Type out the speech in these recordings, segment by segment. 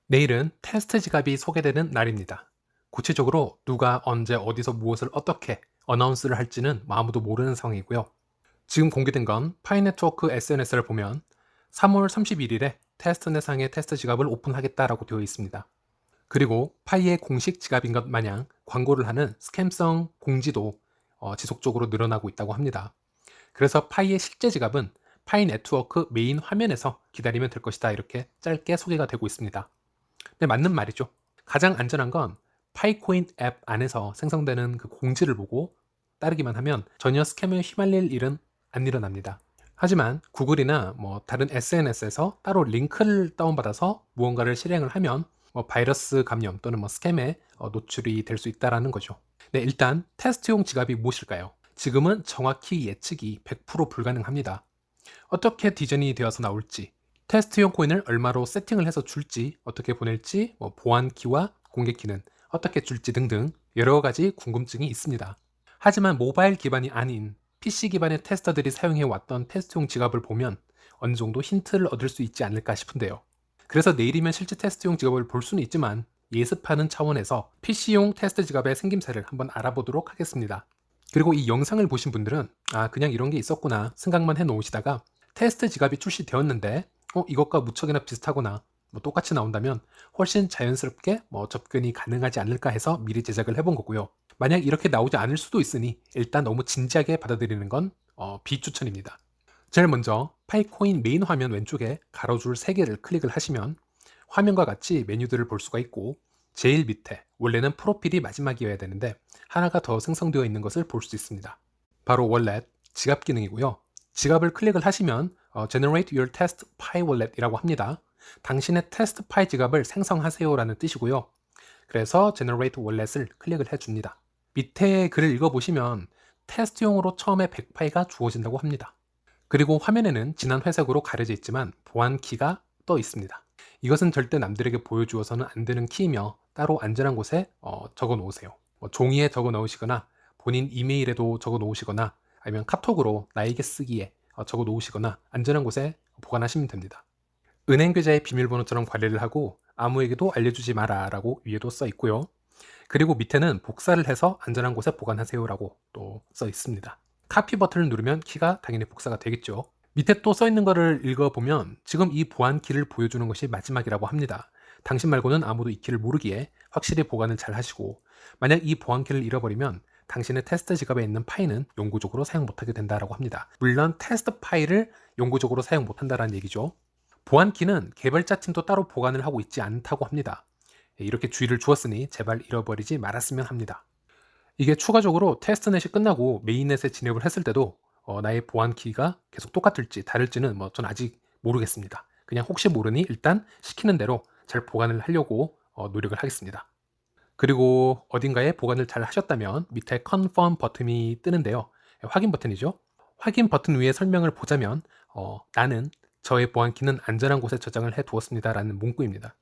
내일은 테스트 지갑이 소개되는 날입니다. 구체적으로 누가 언제 어디서 무엇을 어떻게 어나운스를 할지는 아무도 모르는 상황이고요. 지금 공개된 건 파이네트워크 SNS를 보면 3월 31일에 테스트넷상의 테스트 지갑을 오픈하겠다라고 되어 있습니다. 그리고 파이의 공식 지갑인 것 마냥 광고를 하는 스캠성 공지도 지속적으로 늘어나고 있다고 합니다. 그래서 파이의 실제 지갑은 파이 네트워크 메인 화면에서 기다리면 될 것이다, 이렇게 짧게 소개가 되고 있습니다. 네, 맞는 말이죠. 가장 안전한 건 파이코인 앱 안에서 생성되는 그 공지를 보고 따르기만 하면 전혀 스캠에 휘말릴 일은 안 일어납니다. 하지만 구글이나 다른 SNS에서 따로 링크를 다운받아서 무언가를 실행을 하면 바이러스 감염 또는 스캠에 노출이 될 수 있다는 거죠. 네, 일단 테스트용 지갑이 무엇일까요? 지금은 정확히 예측이 100% 불가능합니다. 어떻게 디자인이 되어서 나올지, 테스트용 코인을 얼마로 세팅을 해서 줄지, 어떻게 보낼지, 보안키와 공개키는 어떻게 줄지 등등 여러 가지 궁금증이 있습니다. 하지만 모바일 기반이 아닌 PC 기반의 테스터들이 사용해왔던 테스트용 지갑을 보면 어느 정도 힌트를 얻을 수 있지 않을까 싶은데요. 그래서 내일이면 실제 테스트용 지갑을 볼 수는 있지만 예습하는 차원에서 PC용 테스트 지갑의 생김새를 한번 알아보도록 하겠습니다. 그리고 이 영상을 보신 분들은 그냥 이런 게 있었구나 생각만 해 놓으시다가 테스트 지갑이 출시되었는데 이것과 무척이나 비슷하거나 똑같이 나온다면 훨씬 자연스럽게 접근이 가능하지 않을까 해서 미리 제작을 해본 거고요. 만약 이렇게 나오지 않을 수도 있으니 일단 너무 진지하게 받아들이는 건 비추천입니다. 제일 먼저 파이코인 메인 화면 왼쪽에 가로줄 3개를 클릭을 하시면 화면과 같이 메뉴들을 볼 수가 있고, 제일 밑에 원래는 프로필이 마지막이어야 되는데 하나가 더 생성되어 있는 것을 볼 수 있습니다. 바로 월렛, 지갑 기능이고요. 지갑을 클릭을 하시면 Generate your test Pi wallet 이라고 합니다. 당신의 테스트 파이 지갑을 생성하세요 라는 뜻이고요. 그래서 Generate wallet을 클릭을 해줍니다. 밑에 글을 읽어보시면 테스트용으로 처음에 100파이가 주어진다고 합니다. 그리고 화면에는 진한 회색으로 가려져 있지만 보안키가 떠 있습니다. 이것은 절대 남들에게 보여주어서는 안 되는 키이며 따로 안전한 곳에 적어 놓으세요. 종이에 적어 놓으시거나 본인 이메일에도 적어 놓으시거나 아니면 카톡으로 나에게 쓰기에 적어 놓으시거나 안전한 곳에 보관하시면 됩니다. 은행 계좌의 비밀번호처럼 관리를 하고 아무에게도 알려주지 마라 라고 위에도 써 있고요. 그리고 밑에는 복사를 해서 안전한 곳에 보관하세요 라고 또 써 있습니다. 카피 버튼을 누르면 키가 당연히 복사가 되겠죠. 밑에 또 써 있는 거를 읽어보면 지금 이 보안 키를 보여주는 것이 마지막이라고 합니다. 당신 말고는 아무도 이 키를 모르기에 확실히 보관을 잘 하시고, 만약 이 보안 키를 잃어버리면 당신의 테스트 지갑에 있는 파일은 영구적으로 사용 못하게 된다고 합니다. 물론 테스트 파일을 영구적으로 사용 못한다는 얘기죠. 보안 키는 개발자 팀도 따로 보관을 하고 있지 않다고 합니다. 이렇게 주의를 주었으니 제발 잃어버리지 말았으면 합니다. 이게 추가적으로 테스트넷이 끝나고 메인넷에 진입을 했을 때도 나의 보안키가 계속 똑같을지 다를지는 전 아직 모르겠습니다. 그냥 혹시 모르니 일단 시키는 대로 잘 보관을 하려고 노력을 하겠습니다. 그리고 어딘가에 보관을 잘 하셨다면 밑에 Confirm 버튼이 뜨는데요. 확인 버튼이죠. 확인 버튼 위에 설명을 보자면 나는 저의 보안키는 안전한 곳에 저장을 해 두었습니다 라는 문구입니다.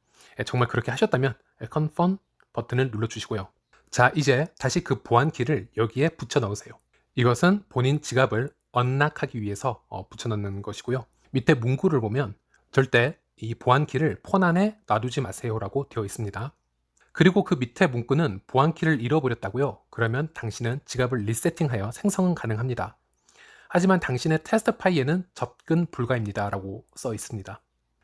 정말 그렇게 하셨다면 Confirm 버튼을 눌러주시고요. 자, 이제 다시 그 보안키를 여기에 붙여 넣으세요. 이것은 본인 지갑을 언락하기 위해서 붙여 넣는 것이고요. 밑에 문구를 보면 절대 이 보안키를 폰 안에 놔두지 마세요 라고 되어 있습니다. 그리고 그 밑에 문구는 보안키를 잃어버렸다고요? 그러면 당신은 지갑을 리세팅하여 생성은 가능합니다. 하지만 당신의 테스트 파일에는 접근 불가입니다 라고 써 있습니다.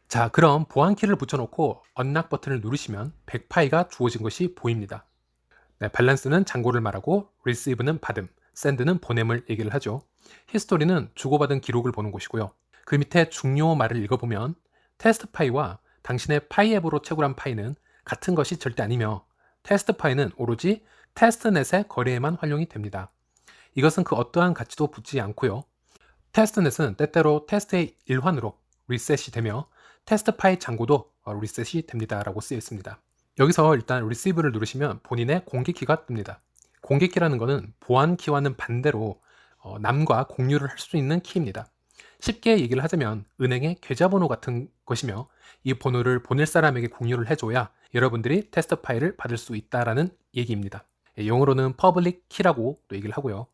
자, 그럼 보안키를 붙여놓고 언락 버튼을 누르시면 100파이가 주어진 것이 보입니다. 네, 밸런스는 잔고를 말하고 receive는 받음, send는 보냄을 얘기를 하죠. 히스토리는 주고받은 기록을 보는 곳이고요. 그 밑에 중요 말을 읽어보면 테스트 파이와 당신의 파이 앱으로 채굴한 파이는 같은 것이 절대 아니며 테스트 파이는 오로지 테스트넷의 거래에만 활용이 됩니다. 이것은 그 어떠한 가치도 붙지 않고요. 테스트넷은 때때로 테스트의 일환으로 리셋이 되며 테스트 파일 잔고도 리셋이 됩니다 라고 쓰여 있습니다. 여기서 일단 receive를 누르시면 본인의 공개키가 뜹니다. 공개키라는 것은 보안키와는 반대로 남과 공유를 할 수 있는 키입니다. 쉽게 얘기를 하자면 은행의 계좌번호 같은 것이며 이 번호를 보낼 사람에게 공유를 해줘야 여러분들이 테스트 파일을 받을 수 있다라는 얘기입니다. 영어로는 public key라고 또 얘기를 하고요.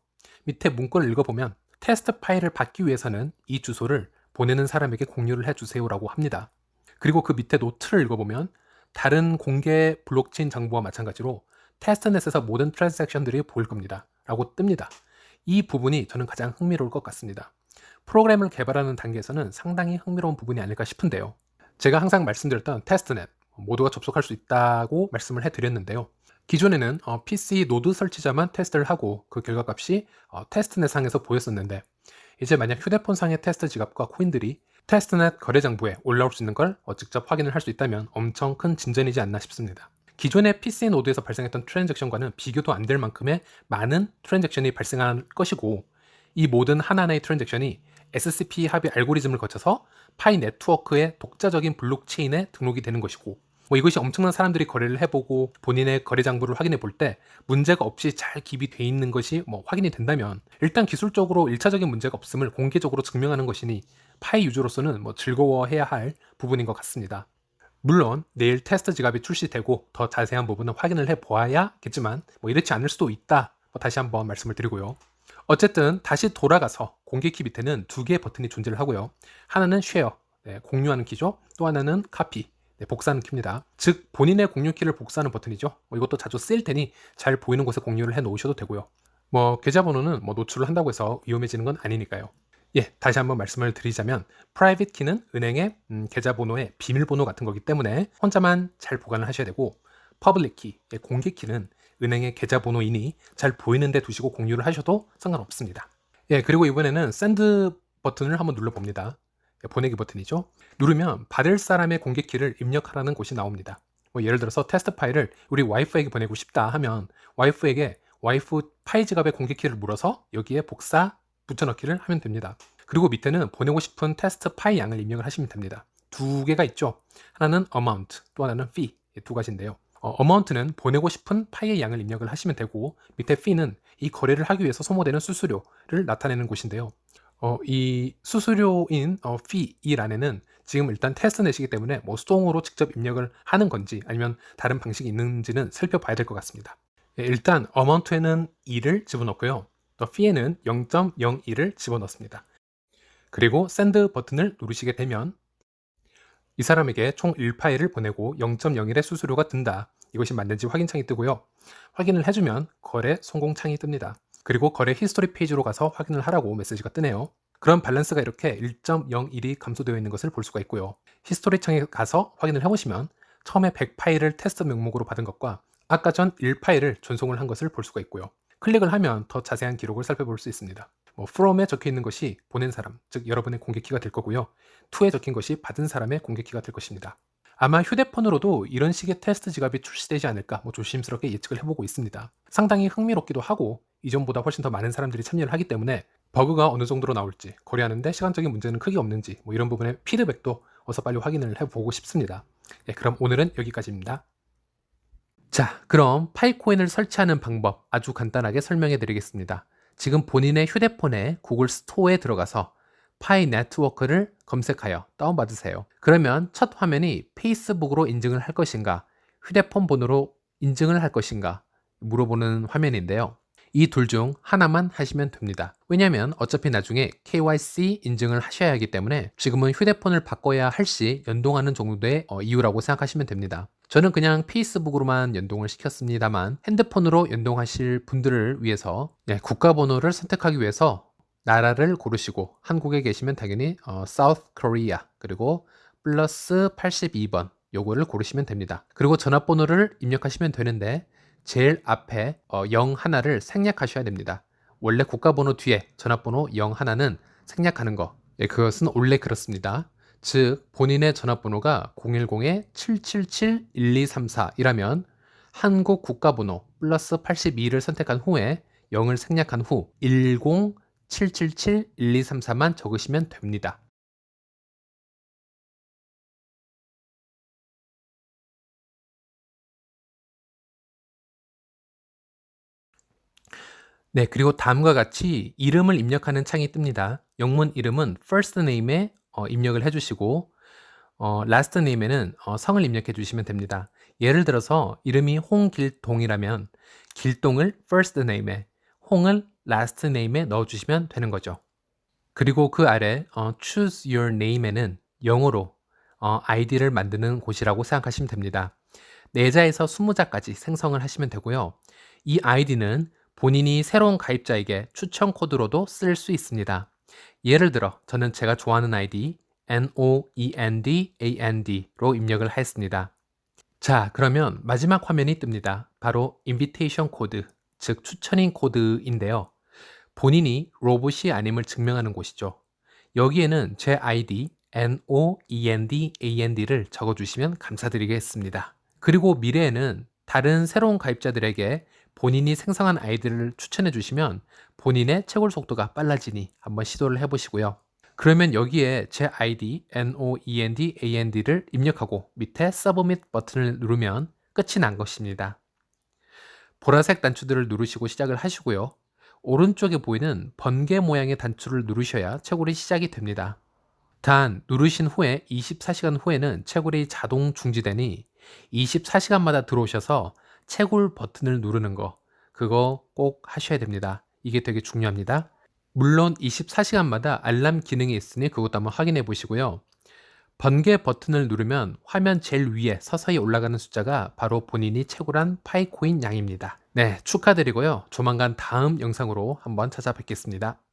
밑에 문구를 읽어보면 테스트 파일을 받기 위해서는 이 주소를 보내는 사람에게 공유를 해주세요라고 합니다. 그리고 그 밑에 노트를 읽어보면 다른 공개 블록체인 정보와 마찬가지로 테스트넷에서 모든 트랜잭션들이 보일 겁니다. 라고 뜹니다. 이 부분이 저는 가장 흥미로울 것 같습니다. 프로그램을 개발하는 단계에서는 상당히 흥미로운 부분이 아닐까 싶은데요. 제가 항상 말씀드렸던 테스트넷, 모두가 접속할 수 있다고 말씀을 해드렸는데요. 기존에는 PC 노드 설치자만 테스트를 하고 그 결과값이 테스트넷 상에서 보였었는데, 이제 만약 휴대폰 상의 테스트 지갑과 코인들이 테스트넷 거래 장부에 올라올 수 있는 걸 직접 확인을 할 수 있다면 엄청 큰 진전이지 않나 싶습니다. 기존의 PC 노드에서 발생했던 트랜잭션과는 비교도 안 될 만큼의 많은 트랜잭션이 발생할 것이고, 이 모든 하나하나의 트랜잭션이 SCP 합의 알고리즘을 거쳐서 파이 네트워크의 독자적인 블록체인에 등록이 되는 것이고, 이것이 엄청난 사람들이 거래를 해보고 본인의 거래 장부를 확인해 볼 때 문제가 없이 잘 기비돼 있는 것이 확인이 된다면, 일단 기술적으로 1차적인 문제가 없음을 공개적으로 증명하는 것이니 파이 유저로서는 즐거워해야 할 부분인 것 같습니다. 물론 내일 테스트 지갑이 출시되고 더 자세한 부분은 확인을 해보아야겠지만 이렇지 않을 수도 있다, 다시 한번 말씀을 드리고요. 어쨌든 다시 돌아가서 공개키 밑에는 두 개의 버튼이 존재를 하고요. 하나는 쉐어, 공유하는 키죠. 또 하나는 카피, 복사하는 키입니다. 즉 본인의 공유키를 복사하는 버튼이죠. 이것도 자주 쓰일 테니 잘 보이는 곳에 공유를 해 놓으셔도 되고요. 계좌번호는 노출을 한다고 해서 위험해지는 건 아니니까요. 다시 한번 말씀을 드리자면 프라이빗 키는 은행의 계좌번호의 비밀번호 같은 거기 때문에 혼자만 잘 보관을 하셔야 되고, 퍼블릭 키, 공개 키는 은행의 계좌번호이니 잘 보이는 데 두시고 공유를 하셔도 상관없습니다. 그리고 이번에는 샌드 버튼을 한번 눌러봅니다. 보내기 버튼이죠. 누르면 받을 사람의 공개 키를 입력하라는 곳이 나옵니다. 예를 들어서 테스트 파일을 우리 와이프에게 보내고 싶다 하면 와이프에게 와이프 파일 지갑의 공개 키를 물어서 여기에 복사 붙여넣기를 하면 됩니다. 그리고 밑에는 보내고 싶은 테스트 파일 양을 입력을 하시면 됩니다. 두 개가 있죠. 하나는 amount, 또 하나는 fee, 두 가지인데요. amount는 보내고 싶은 파일 양을 입력을 하시면 되고, 밑에 fee는 이 거래를 하기 위해서 소모되는 수수료를 나타내는 곳인데요. 이 수수료인 fee 이 란에는 지금 일단 테스트넷이기 때문에 수동으로 직접 입력을 하는 건지 아니면 다른 방식이 있는지는 살펴봐야 될 것 같습니다. 일단 amount에는 2를 집어넣고요. 또 fee에는 0.01을 집어넣습니다. 그리고 send 버튼을 누르시게 되면 이 사람에게 총 1파일을 보내고 0.01의 수수료가 든다, 이것이 맞는지 확인창이 뜨고요. 확인을 해주면 거래 성공 창이 뜹니다. 그리고 거래 히스토리 페이지로 가서 확인을 하라고 메시지가 뜨네요. 그럼 밸런스가 이렇게 1.01이 감소되어 있는 것을 볼 수가 있고요. 히스토리 창에 가서 확인을 해보시면 처음에 100파일을 테스트 명목으로 받은 것과 아까 전 1파일을 전송을 한 것을 볼 수가 있고요. 클릭을 하면 더 자세한 기록을 살펴볼 수 있습니다. from에 적혀 있는 것이 보낸 사람, 즉 여러분의 공개키가 될 거고요. to에 적힌 것이 받은 사람의 공개키가 될 것입니다. 아마 휴대폰으로도 이런 식의 테스트 지갑이 출시되지 않을까 조심스럽게 예측을 해보고 있습니다. 상당히 흥미롭기도 하고 이전보다 훨씬 더 많은 사람들이 참여를 하기 때문에 버그가 어느 정도로 나올지, 거래하는데 시간적인 문제는 크게 없는지 이런 부분의 피드백도 어서 빨리 확인을 해보고 싶습니다. 그럼 오늘은 여기까지입니다. 자, 그럼 파이코인을 설치하는 방법 아주 간단하게 설명해 드리겠습니다. 지금 본인의 휴대폰에 구글 스토어에 들어가서 파이 네트워크를 검색하여 다운받으세요. 그러면 첫 화면이 페이스북으로 인증을 할 것인가, 휴대폰 번호로 인증을 할 것인가 물어보는 화면인데요. 이 둘 중 하나만 하시면 됩니다. 왜냐하면 어차피 나중에 KYC 인증을 하셔야 하기 때문에 지금은 휴대폰을 바꿔야 할 시 연동하는 정도의 이유라고 생각하시면 됩니다. 저는 그냥 페이스북으로만 연동을 시켰습니다만, 핸드폰으로 연동하실 분들을 위해서 국가번호를 선택하기 위해서 나라를 고르시고 한국에 계시면 당연히 South Korea 그리고 플러스 82번 요거를 고르시면 됩니다. 그리고 전화번호를 입력하시면 되는데 제일 앞에 0 하나를 생략하셔야 됩니다. 원래 국가번호 뒤에 전화번호 0 하나는 생략하는 거, 그것은 원래 그렇습니다. 즉 본인의 전화번호가 010-777-1234 이라면 한국 국가번호 플러스 82를 선택한 후에 0을 생략한 후 10-777-1234만 적으시면 됩니다. 그리고 다음과 같이 이름을 입력하는 창이 뜹니다. 영문 이름은 first name에 입력을 해주시고 last name에는 성을 입력해 주시면 됩니다. 예를 들어서 이름이 홍길동이라면 길동을 first name에, 홍을 last name에 넣어주시면 되는 거죠. 그리고 그 아래 choose your name에는 영어로 아이디를 만드는 곳이라고 생각하시면 됩니다. 4자에서 20자까지 생성을 하시면 되고요. 이 아이디는 본인이 새로운 가입자에게 추천 코드로도 쓸 수 있습니다. 예를 들어 저는 제가 좋아하는 아이디 NOENDAND로 입력을 했습니다. 자, 그러면 마지막 화면이 뜹니다. 바로 인비테이션 코드, 즉 추천인 코드인데요. 본인이 로봇이 아님을 증명하는 곳이죠. 여기에는 제 아이디 NOENDAND를 적어주시면 감사드리겠습니다. 그리고 미래에는 다른 새로운 가입자들에게 본인이 생성한 아이디를 추천해 주시면 본인의 채굴 속도가 빨라지니 한번 시도를 해보시고요. 그러면 여기에 제 아이디 NOENDAND를 입력하고 밑에 서브밋 버튼을 누르면 끝이 난 것입니다. 보라색 단추들을 누르시고 시작을 하시고요. 오른쪽에 보이는 번개 모양의 단추를 누르셔야 채굴이 시작이 됩니다. 단 누르신 후에 24시간 후에는 채굴이 자동 중지되니 24시간마다 들어오셔서 채굴 버튼을 누르는 거, 그거 꼭 하셔야 됩니다. 이게 되게 중요합니다. 물론 24시간마다 알람 기능이 있으니 그것도 한번 확인해 보시고요. 번개 버튼을 누르면 화면 제일 위에 서서히 올라가는 숫자가 바로 본인이 채굴한 파이코인 양입니다. 네, 축하드리고요. 조만간 다음 영상으로 한번 찾아뵙겠습니다.